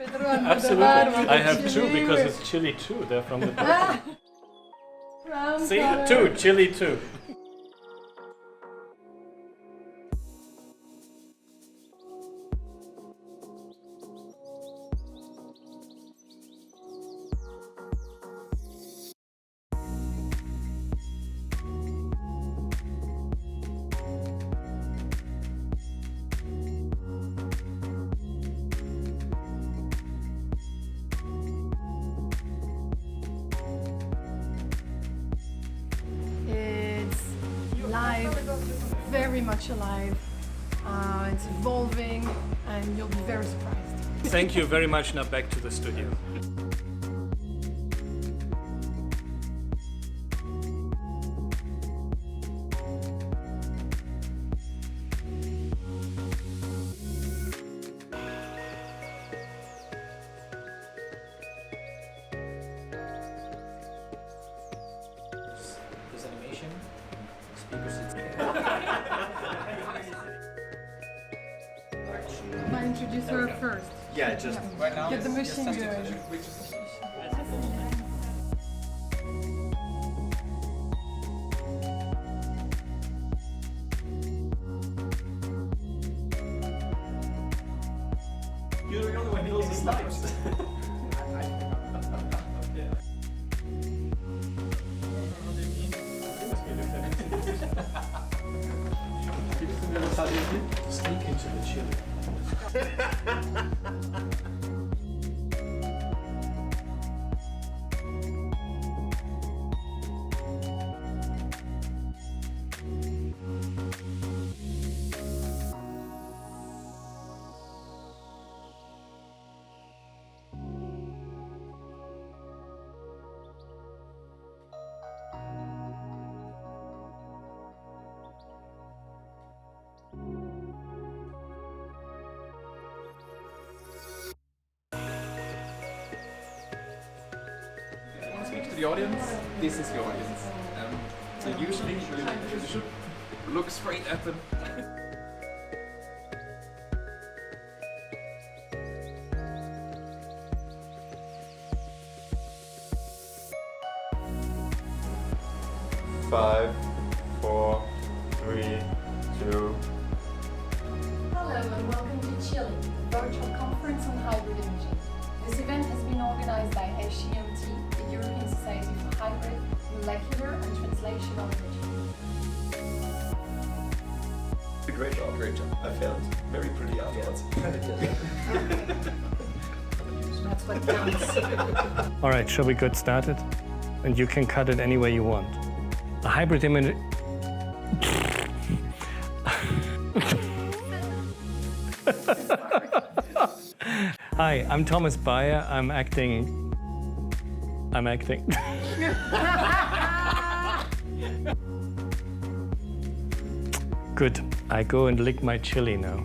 Absolutely. I have two because it's chili too. They're from the bottom. See? Two. Chili too. Alive, very much alive. It's evolving, and you'll be very surprised. Thank you very much. Now back to the studio. This animation. I'll introduce her first. Yeah, just Right now. Get the machine going. You're the only one who knows the slides. Sneak into the chili. Speak to the audience. This is the audience. So usually you should look straight at them. Five, four, three, two. Hello and welcome to Chile, a virtual conference on hybrid imaging. This event has been organized by HCMT, the European Society for Hybrid, Molecular and Translational Imaging. Great job. Great job. I felt very pretty afterwards. That's what counts. All right, shall we get started? And you can cut it any way you want. A hybrid image. Hi, I'm Thomas Bayer. I'm acting. Good. I go and lick my chili now.